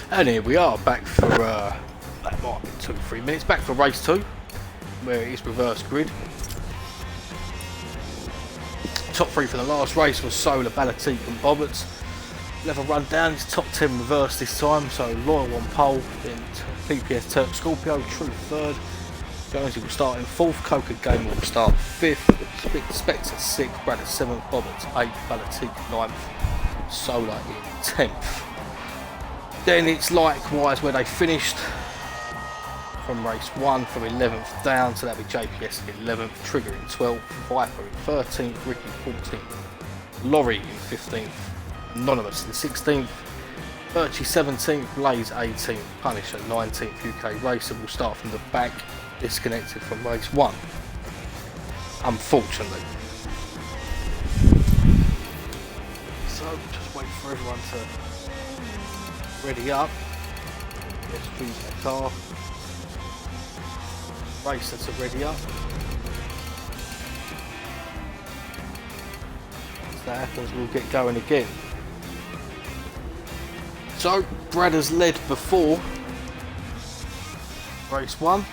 And here we are back for that might be 2-3 minutes back for race 2, where it is reverse grid. Top 3 for the last race was Solar, Balatique and Bobberts. Level run down, it's top 10 reverse this time, so Loyal on pole, then PPS Turk Scorpio, True third, Jonesy will start in 4th, Coca Gamer will start 5th, Spectre 6th, Brad at 7th, Bobberts 8th, Balatique 9th, Solar in 10th. Then it's likewise where they finished from race 1 from 11th down, so that'll be JPS in 11th, Trigger in 12th, Viper in 13th, Ricky 14th, Laurie in 15th, Anonymous in 16th, Birchie 17th, Blaze 18th, Punisher 19th, UK Racer will start from the back, disconnected from race 1, unfortunately. So just wait for everyone to ready up. Let's choose the car. Racer to ready up. If that happens, we'll get going again. So Brad has led before race 1.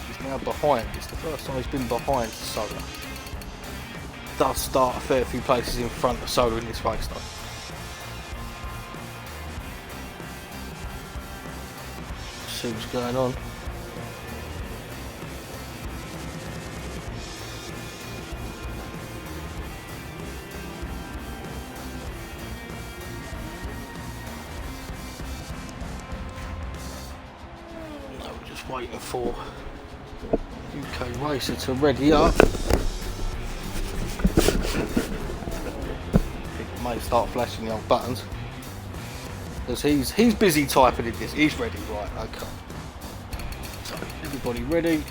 He's now behind. It's the first time he's been behind Solar. Does start a fair few places in front of Solar in this race though. See what's going on. No, we're just waiting for UK Racer to ready up. I think I may start flashing the old buttons. Because he's busy typing in this. He's ready, right? Okay. So everybody ready?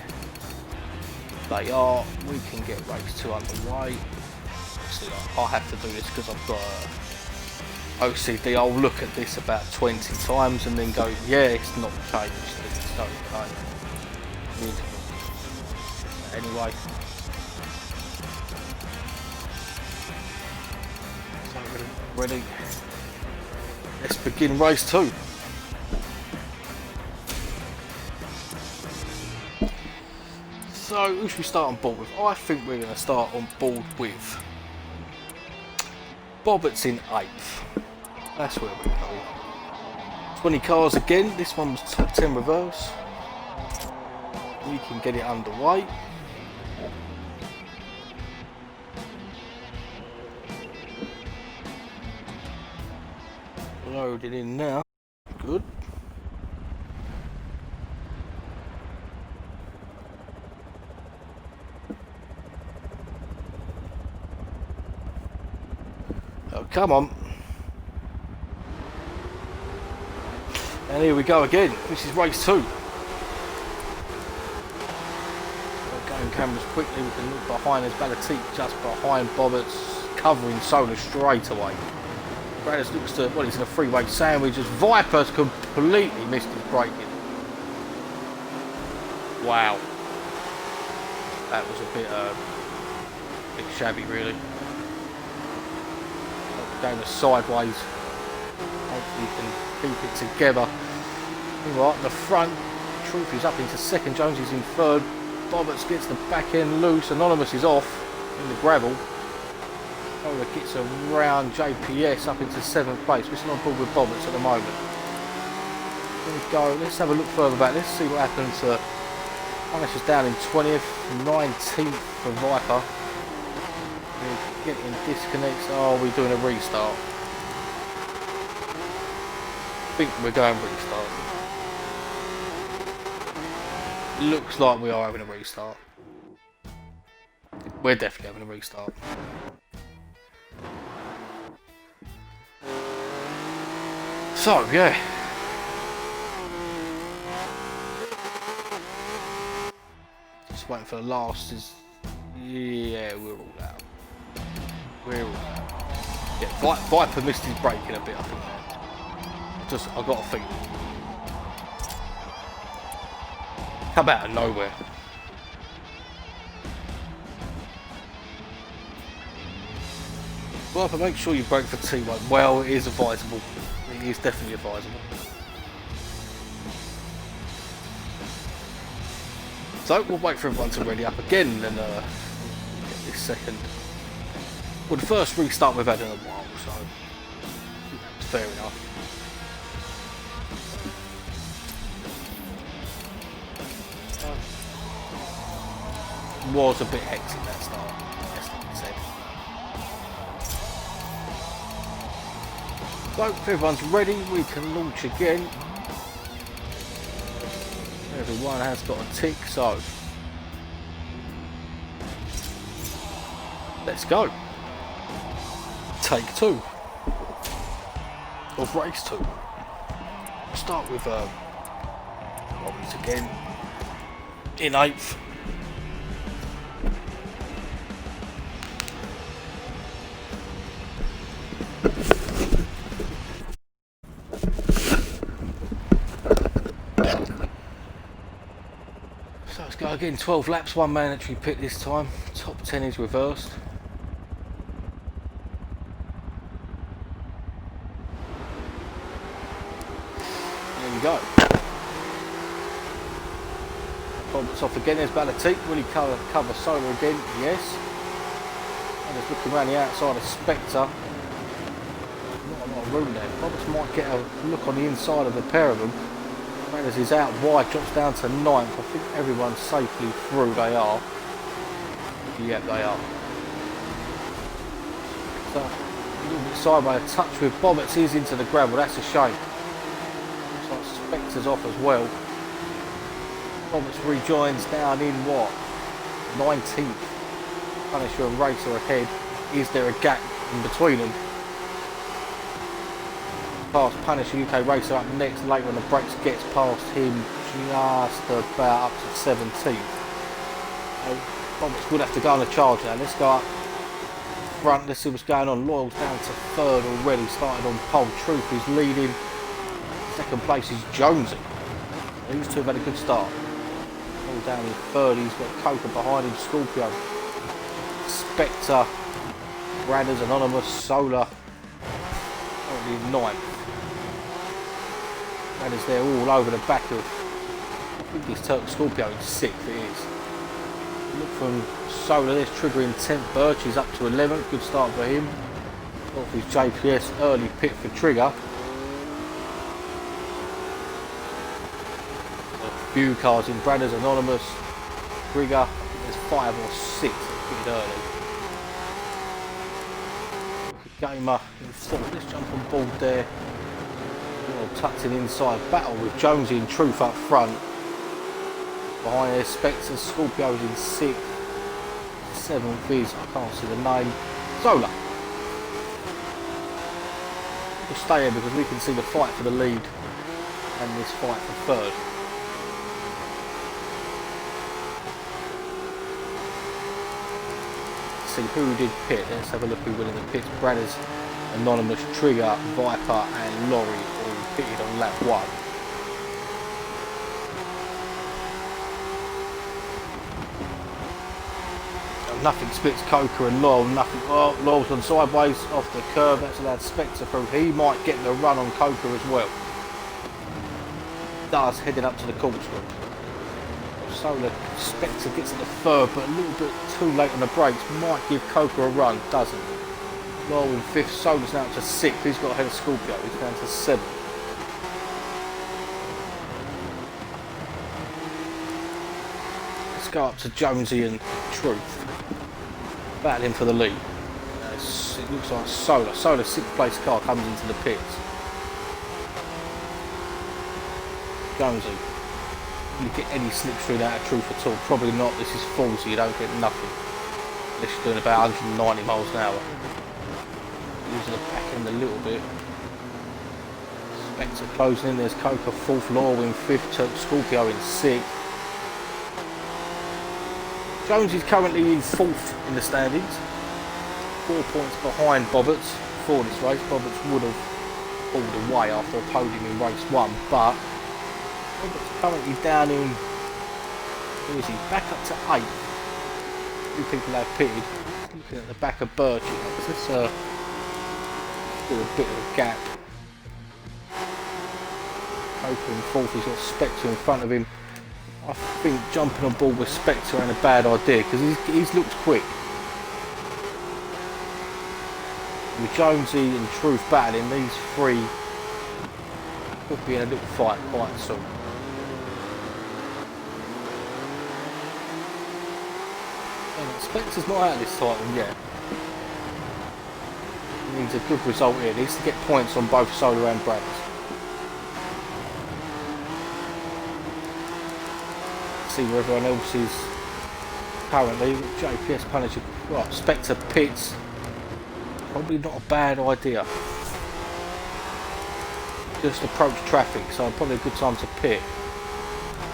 They are. We can get race 2 underway. Obviously, I have to do this because I've got OCD. I'll look at this about 20 times and then go, yeah, it's not changed. It's okay. Anyway. So ready. Let's begin race 2. So, who should we start on board with? I think we're going to start on board with Bobberts in 8th. That's where we go. 20 cars again. This one was top 10 reverse. We can get it underway. Loaded in now. Good. Oh, come on. And here we go again. This is race 2. Going cameras quickly. We can look behind. There's Balatique just behind Bobberts, covering Solar straight away. Brad looks to, well, he's in a freeway sandwich as Viper's completely missed his braking. Wow. That was a bit shabby really. Going the sideways. Hopefully you can keep it together. Right, the front, Truth is up into 2nd, Jones is in 3rd. Bobberts gets the back end loose, Anonymous is off in the gravel. Solar gets around JPS up into 7th place. We're still on board with Bobberts at the moment. There we go. Let's have a look further back. Let's see what happened to Punisher's down in 20th, 19th for Viper. We're getting disconnects. Oh, we're doing a restart. I think we're going restart. Looks like we are having a restart. We're definitely having a restart. So, yeah. Just waiting for the last is... Yeah, we're all out. We're all out. Yeah, Viper missed his braking a bit, I think. I got a feeling. Come out of nowhere. Viper, make sure you brake for T1. Well, it is advisable. it is definitely advisable. So we'll wait for everyone to ready up again and get this second. Well, the first restart we've had in a while, so that's fair enough. Was a bit hectic that start, as I said. So if everyone's ready, we can launch again. Everyone has got a tick, so let's go. Take 2 of race 2. We'll start with Robbins again in 8th. So let's go again, 12 laps, 1 mandatory pit this time. Top 10 is reversed. There we go. Roberts off again, there's Balatique. Will he cover solo again? Yes. And just looking around the outside of Spectre. Not a lot of room there. Roberts might get a look on the inside of the pair of them. As he's out wide, drops down to 9th. I think everyone's safely through. They are. Yep, they are. So, a little bit sideways, a touch with Bobbets. He's into the gravel. That's a shame. Looks like Spectre's off as well. Bobbets rejoins down in what? 19th. Punisher and Racer ahead. Is there a gap in between them? Past Punisher, UK Racer up next. Later on the brakes gets past him just about up to 17th. So Bobbets would have to go on a charge now. Let's go up front. Let's see what's going on. Loyal's down to 3rd already. Started on pole. Truth is leading. 2nd place is Jonesy. These two have had a good start. All down in 3rd. He's got Coca behind him. Scorpio, Spectre, Bradders, Anonymous, Solar. Only 9th. And is there all over the back of, I think it's Turk Scorpio in 6th, it is. Look from Solar, there's Trigger in 10th, Birch is up to 11th, good start for him. Off his JPS, early pit for Trigger. A few cars in Bradders, Anonymous, Trigger, there's 5 or 6 pitted early. Gamer in 4th, let's jump on board there. Tucked in inside battle with Jonesy and Truth up front. Behind there, Spectre, Scorpio's in 6th. 7th is, I can't see the name, Solar. We'll stay here because we can see the fight for the lead and this fight for 3rd. See who did pit. Let's have a look who went in the pits. Bradders, Anonymous, Trigger, Viper and Laurie all pitted on lap 1. And nothing splits Coca and Laurel, nothing. Oh, Laurel's gone sideways off the curve, that's allowed Spectre through. He might get the run on Coca as well. Does, heading up to the corkscrew. Solar, Spectre gets to the 3rd, but a little bit too late on the brakes. Might give Coca a run, doesn't. Laurel in 5th, Solar's now up to 6th. He's got ahead of Scorpio, he's down to 7th. Let's go up to Jonesy and Truth. Battling for the lead. It looks like Solar's 6th place car comes into the pits. Jonesy. You get any slipstream out of Truth at all? Probably not. This is full, so you don't get nothing. Unless you're doing about 190 miles an hour. Using the back end a little bit. Spectre closing in. There's Coca 4th, Laurel in 5th, Turk Scorpio in 6th. Jones is currently in 4th in the standings. 4 points behind Bobbets for this race. Bobbets would have pulled away after a podium in race 1, but Bobbets currently down in, where is he? Back up to 8th. Two people have pitted. Looking at the back of Birch, there's still a bit of a gap. Coker in fourth, he's got Spectre in front of him. I think jumping on board with Spectre ain't a bad idea because he's looked quick. With Jonesy and Truth battling, these three could be in a little fight quite soon. Spectre's not out of this title yet. He needs a good result here. He needs to get points on both Solar and Bradders. See where everyone else is currently. JPS Punisher, right, Spectre pits. Probably not a bad idea. Just approach traffic, so probably a good time to pit.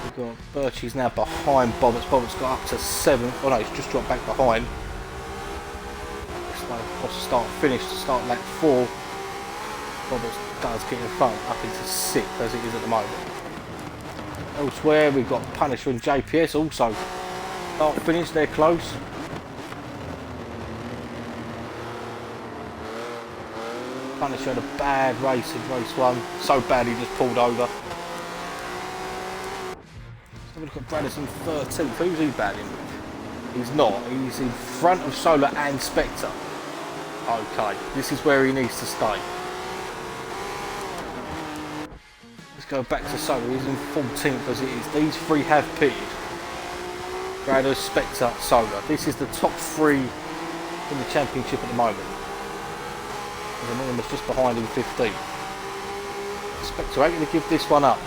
We've got Birchie's now behind Bobbitt's. Bobbitt's got up to 7th. Oh no, he's just dropped back behind. Start finish to start lap 4. Bobbitt's does get in front up into 6th as it is at the moment. Elsewhere we've got Punisher and JPS also start finish, they're close. Punisher had a bad race in race 1, so bad he just pulled over. Let's have a look at Bradders in 13th. Who's he battling? He's not. He's in front of Solar and Spectre. Okay, this is where he needs to stay. Let's go back to Solar. He's in 14th as it is. These three have pitted. Bradders, Spectre, Solar. This is the top 3 in the championship at the moment. Anonymous just behind him, 15. Spectre ain't going to give this one up.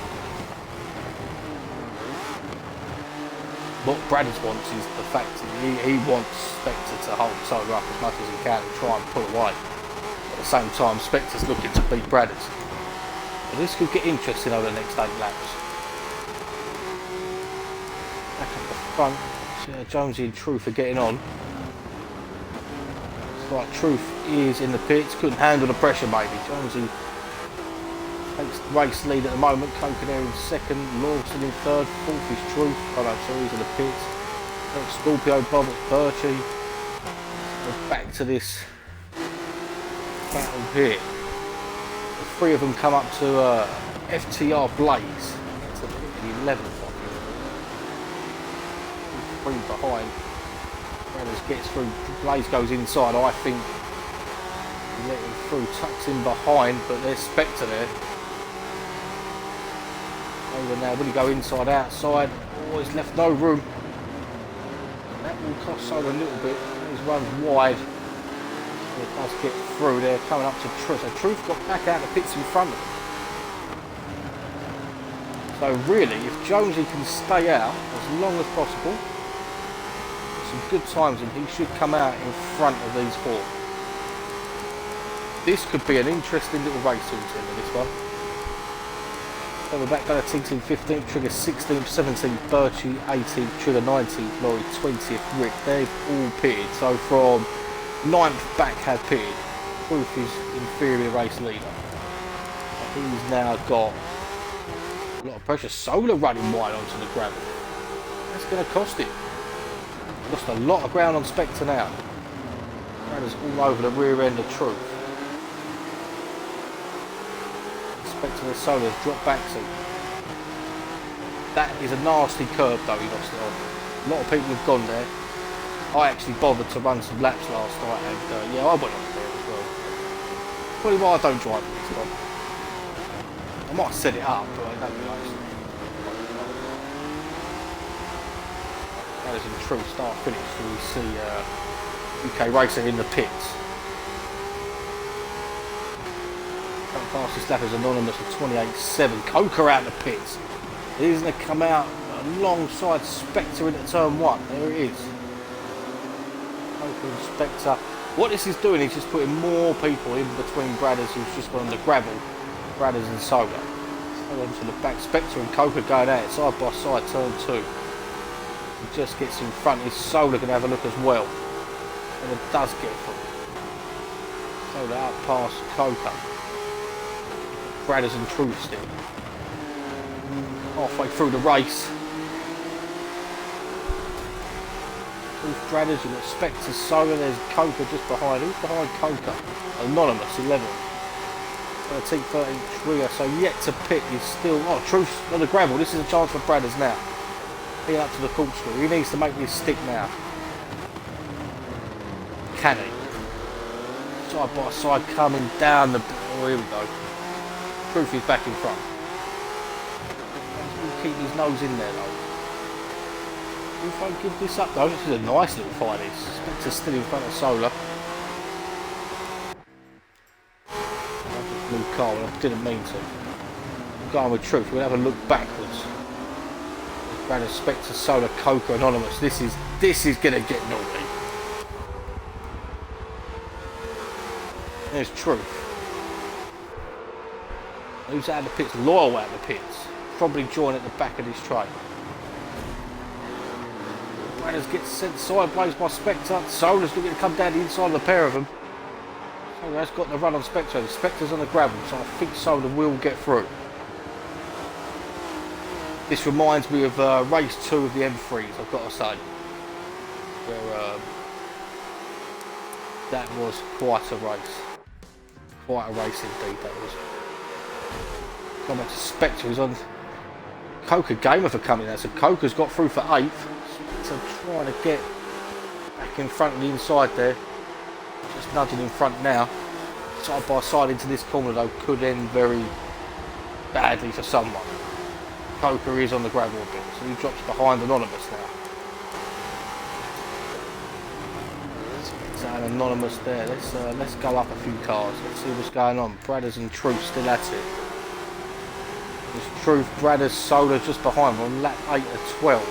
What Bradders wants is the fact that he wants Spectre to hold Solar up as much as he can and try and pull away. At the same time, Spectre's looking to beat Bradders. But this could get interesting over the next 8 laps. Back up the front, Jonesy and Truth are getting on. Right, Truth is in the pits, couldn't handle the pressure maybe. Jonesy takes the race lead at the moment. Coker there in 2nd, Lawson in 3rd, 4th is Truth. Oh no, sorry, he's in the pits. Scorpio, Bobbitt, Birchie. We're back to this battle here. The 3 of them come up to FTR Blaze. It's the 11th, I think. 3 behind. Bradders gets through, Blaze goes inside, I think he let him through, tucks in behind, but there's Spectre there. Over now, will he go inside, outside? Oh, he's left no room. And that will cost Solar a little bit, he's run wide. He does get through there, coming up to Truth. So Truth got back out of the pits in front of him. So really, if Jonesy can stay out as long as possible, some good times and he should come out in front of these 4. This could be an interesting little race towards the end of this one. So we're back down to Team 15th, Trigger 16th, 17th, Birchie, 18th, Trigger 19th, Laurie 20th, Rick. They've all pitted. So from 9th back have pitted. Truth is inferior race leader. He's now got a lot of pressure. Solar running wide onto the gravel. That's going to cost him. Lost a lot of ground on Spectre now. Bradders all over the rear end of Truth. Spectre and Solar's dropped back to. That is a nasty curve though he lost it on. A lot of people have gone there. I actually bothered to run some laps last night and yeah, I went off there as well. Probably why I don't drive this one. I might set it up, but I don't realise. As in Truth start finish, so we see UK Racer in the pits. Current fastest lap is Anonymous at 28.7. Coker out the pits. He's going to come out alongside Spectre into turn 1. There it is. Coker and Spectre. What this is doing is just putting more people in between Bradders who's just gone on the gravel. Bradders and Solar. So onto the back. Spectre and Coker going out side by side, turn 2. He just gets in front. His Solar going to have a look as well. And it does get through. Solar out past Coker. Bradders and Truth still. Halfway through the race. Truth, Bradders, you've got Spectre, Solar, there's Coker just behind. Who's behind Coker? Anonymous, 11. 13th, 13th trigger, so yet to pit is still... Oh, Truth's on the gravel. This is a chance for Bradders now. He up to the corkscrew. He needs to make this stick now. Can he? Side by side coming down the... Oh, here we go. Truth is back in front. He'll keep his nose in there though. If I give this up though, this is a nice little fight. Spectre's still in front of Solar. Blue car, I didn't mean to. Going with Truth, we'll have a look backwards. Brandon Spectre, Solar, Coca, Anonymous. This is gonna get naughty. There's Truth. Who's out of the pits? Loyal out of the pits. Probably join at the back of this train. Brandon gets sent sideways by Spectre. Solar's looking to come down the inside of the pair of them. Solar's got the run on Spectre. Spectre's on the gravel, so I think Solar will get through. This reminds me of race 2 of the M3s, I've got to say. Where that was quite a race. Quite a race indeed, that was. Come back to Spectre, who's on Coca Gamer for coming out. So Coca's got through for 8th. Spectre trying to get back in front of the inside there. Just nudging in front now. Side by side into this corner though could end very badly for someone. Coca is on the gravel a bit, so he drops behind Anonymous now. It's an Anonymous there. Let's go up a few cars. Let's see what's going on. Bradders and Truth still at it. There's Truth, Bradders, Solar just behind. We're on lap 8 of 12.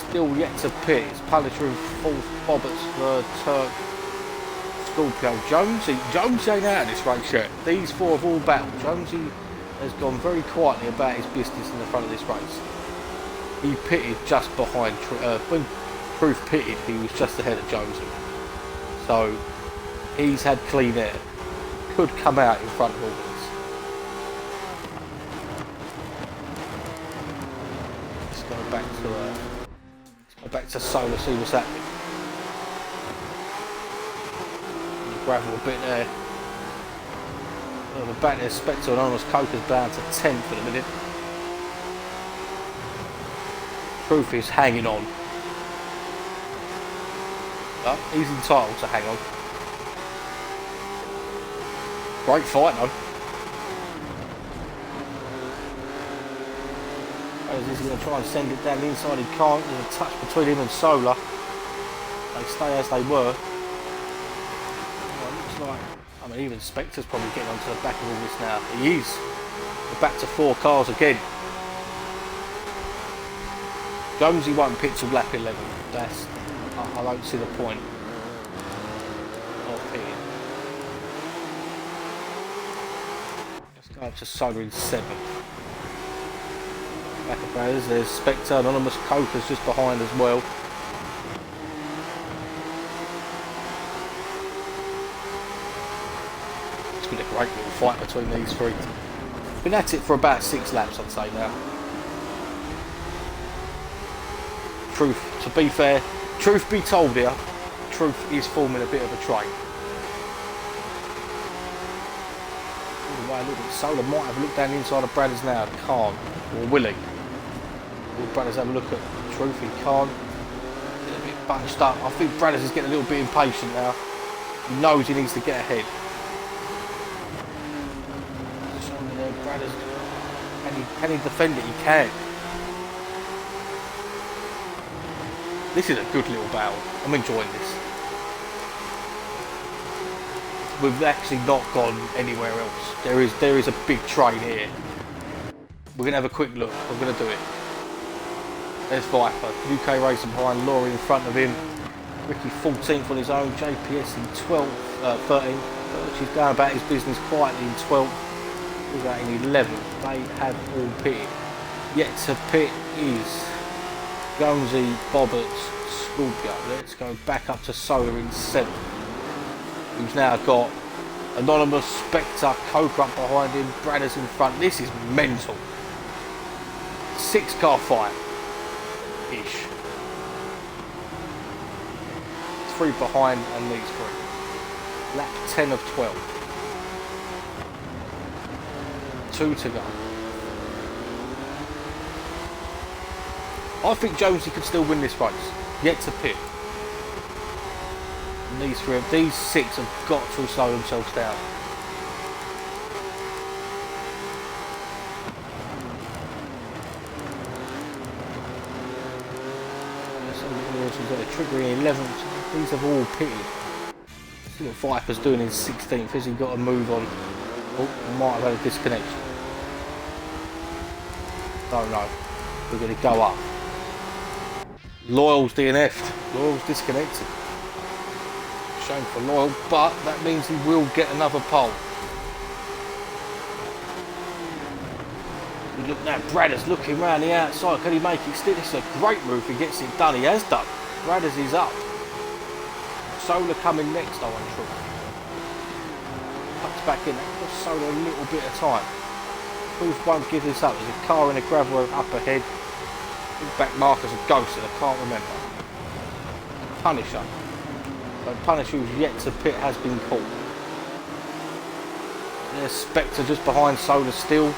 Still yet to pit. It's Punisher in 4th, Bobberts, 3rd, Turk, Scorpio, Jonesy ain't out of this race yet. These 4 have all battled. Jonesy has gone very quietly about his business in the front of this race. He pitted just behind, when Truth pitted, he was just ahead of Jonesy. So, he's had clean air. Could come out in front of all this. Let's go back to Solar, see what's happening. Gravel a bit there. The back there, Spectre Anonymous, Coca's down to 10th for the minute. Truth is hanging on. But he's entitled to hang on. Great fight though. He's going to try and send it down the inside, he can't. There's a touch between him and Solar. They stay as they were. Like, I mean, even Spectre's probably getting onto the back of all this now. He is. We're back to 4 cars again. Jonesy won't pit till lap 11. I don't see the point of pitting. Let's go up to Solar in 7th. Back of Bradders, there's Spectre, Anonymous, Coca's just behind as well. It's been a great little fight between these 3. Been at it for about 6 laps, I'd say now. Truth, to be fair, truth be told here, Truth is forming a bit of a train. All the way, look at Solar might have a look down the inside of Bradders now, can't, or will he? Will Bradders have a look at Truth? He can't. Get a bit bunched up. I think Bradders is getting a little bit impatient now. He knows he needs to get ahead. Bradders, can he defend it? He can. This is a good little battle. I'm enjoying this. We've actually not gone anywhere else. There is a big train here. We're gonna have a quick look. We're gonna do it. There's Viper, UK racing behind, Laurie in front of him. Ricky 14th on his own, JPS in 12th, 13th. She's going about his business quietly in 12th. Who's out in 11th? They have all pitted. Yet to pit is Jonesy, Bobberts, Scorpio. Let's go back up to Solar in 7th. Who's now got Anonymous, Spectre, Coca up behind him, Bradders in front. This is mental. 6-car fight. Ish. 3 behind and these 3. Lap 10 of 12. 2 to go. I think Jonesy could still win this race. Yet to pit. And these 6 have got to slow themselves down. We've got a trigger in 11th. These have all pitted. See what Viper's doing in 16th. Has he got a move on? Oh, might have had a disconnection. Don't know. We're going to go up. Loyal's DNF'd. Loyal's disconnected. Shame for Loyal, but that means he will get another pole. Look now, Bradders looking round the outside. Can he make it stick? This is a great move. He gets it done. He has done. Bradders is up. Solar coming next, I want truth. Cuts back in. That gives Solar a little bit of time. Truth won't give this up. There's a car in a gravel up ahead. Back markers a ghost that I can't remember. Punisher. But Punisher, who's yet to pit, has been caught. There's Spectre just behind Solar still.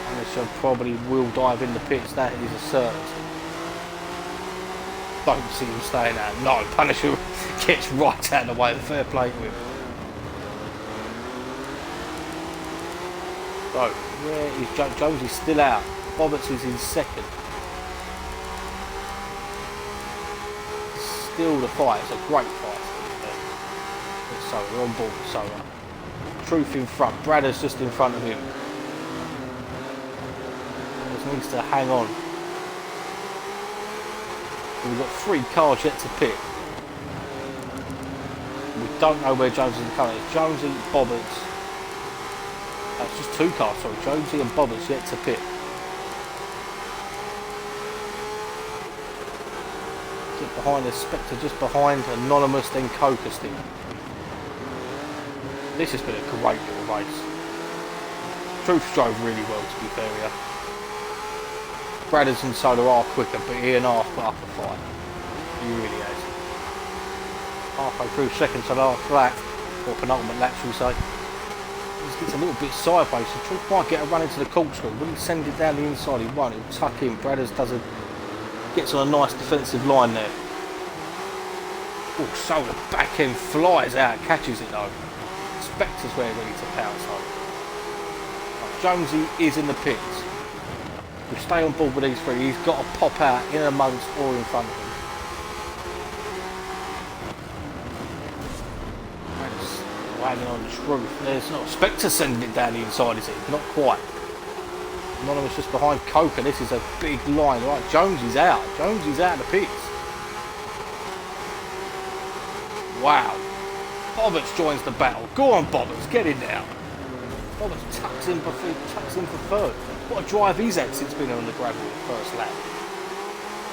Punisher probably will dive in the pits, that is a certainty. Don't see him staying out. No, Punisher gets right out of the way. Fair play to him. So, where is Jones? Is still out. Bobbitts is in second. Still the fight. It's a great fight. So we're on board. So Truth in front. Bradders just in front of him. Just needs to hang on. We've got 3 cars yet to pit. We don't know where Jonesy is coming. It's Jonesy, Bobbitts. That's just 2 cars, sorry. Jonesy and Bobbitts yet to pit. Just behind the Spectre, just behind Anonymous, then Coca still. This has been a great little race. Truth drove really well, to be fair here. Bradders and Solar are quicker, but Ian Arth put up a fight. He really has. Halfway through second to last lap, or penultimate lap, shall we say. He gets a little bit sideways, so Truth might get a run into the corkscrew. When he sends it down the inside, he won't. He'll tuck in. Bradders gets on a nice defensive line there. Oh, Solar back end flies out, catches it though. Spectre's where ready to pounce on. Jonesy is in the pits. We stay on board with these 3. He's got to pop out in amongst or in front of him. Hanging on Truth. There's not Spectre sending it down the inside, is it? Not quite. Anonymous just behind Coca. This is a big line. Right, Jonesy's out. Jonesy's out of the pits. Wow. Bobbitts joins the battle. Go on, Bobbitts, get in now. Bobbitts tucks in for third. What a drive he's had since being on the gravel in the first lap.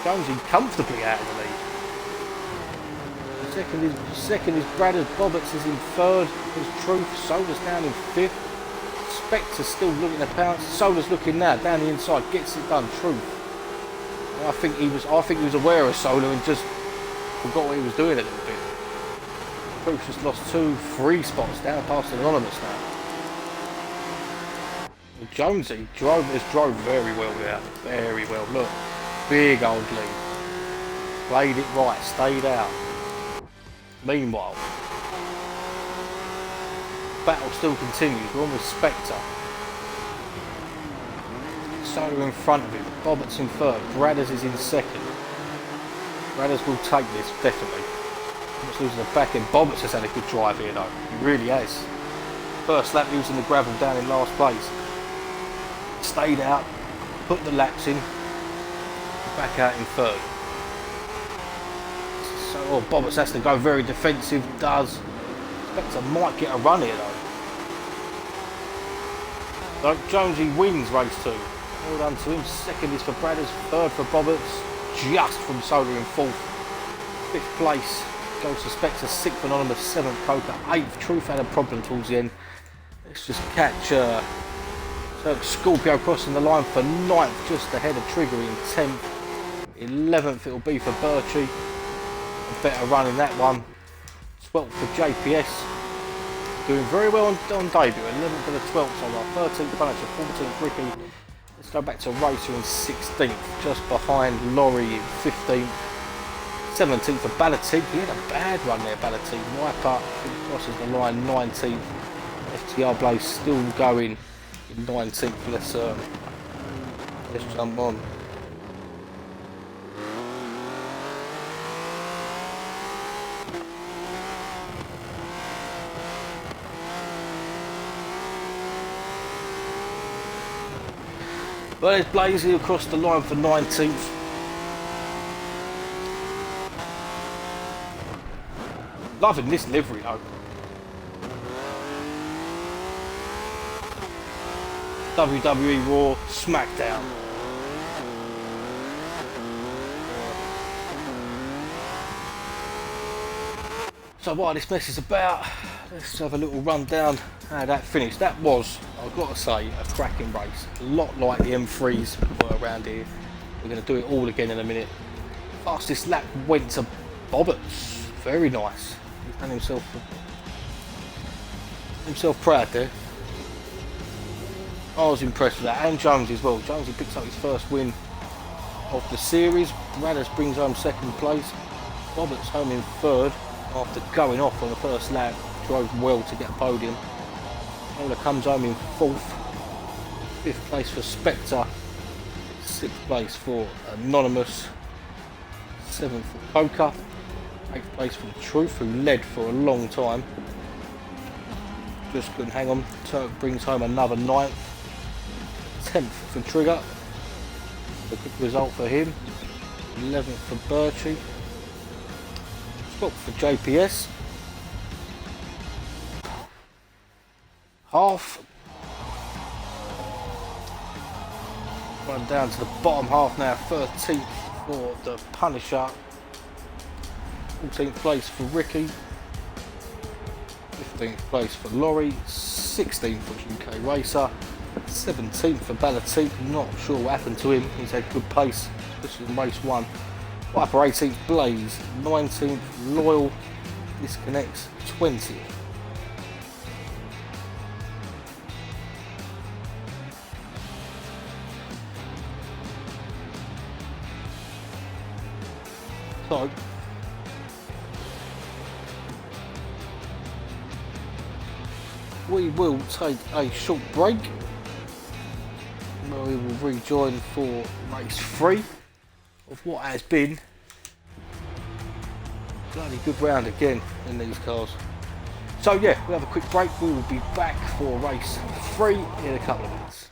Jonesy comfortably out of the lead. Second is Bradders. Bobbitts is in third. There's Truth. Solar's down in 5th. Spectre's still looking to pounce. Solar's looking now down the inside. Gets it done. Truth. I think he was aware of Solar and just forgot what he was doing a little bit. Truth just lost 3 spots down past Anonymous now. Jonesy drove very well there. Very well. Look. Big old lead. Played it right. Stayed out. Meanwhile, battle still continues. We're on with Spectre. Solar in front of him. Bobbitts in third. Bradders is in second. Bradders will take this, definitely. Bobbitts losing the back end. Bobbitts has had a good drive here though. He really has. First lap using the gravel down in last place. Stayed out. Put the laps in. Back out in third. So, Bobbitts has to go very defensive, does. Spectre might get a run here though. So Jonesy wins race 2. Well done to him. Second is for Bradders, third for Bobbitts, just from Solar in 4th. 5th place goes to Spectre, 6th Anonymous, 7th Coca, 8th Truth had a problem towards the end. Let's just catch Scorpio crossing the line for 9th, just ahead of Trigger in 10th. 11th it'll be for Birchie. A better run in that one. 12th for JPS. Doing very well on debut. 11th for the 12th on our 13th Punisher, 14th Ricky. Let's go back to Racer in 16th, just behind Laurie in 15th. 17th for Balatig. He had a bad run there, Balatig. Wiper crosses the line, 19th. FTR Blaze still going in 19th. Let's jump on. Well, there's Blazy across the line for 19th. Loving this livery though. WWE Raw SmackDown. So while this mess is about, let's have a little run down how that finished. That was, I've got to say, a cracking race. A lot like the M3s were around here. We're going to do it all again in a minute. Fastest lap went to Bobberts. Very nice. He's done himself proud there. I was impressed with that, and Jones as well. Jonesy picks up his first win of the series. Radders brings home second place. Roberts home in third after going off on the first lap. Drove well to get a podium. Ola comes home in fourth. Fifth place for Spectre. Sixth place for Anonymous. Seventh for Poker. Eighth place for the Truth, who led for a long time. Just couldn't hang on. Turk brings home another ninth. 10th for Trigger. A good result for him. 11th for Birchie. 12th for JPS. Half. Run down to the bottom half now. 13th for the Punisher. 14th place for Ricky. 15th place for Laurie. 16th for UK Racer. 17th for Balatik. Not sure what happened to him. He's had good pace, especially in race 1. Wiper 18th Blaze. 19th Loyal. Disconnects 20th. So we will take a short break where we will rejoin for race 3 of what has been a bloody good round again in these cars. So yeah, we'll have a quick break. We will be back for race 3 in a couple of minutes.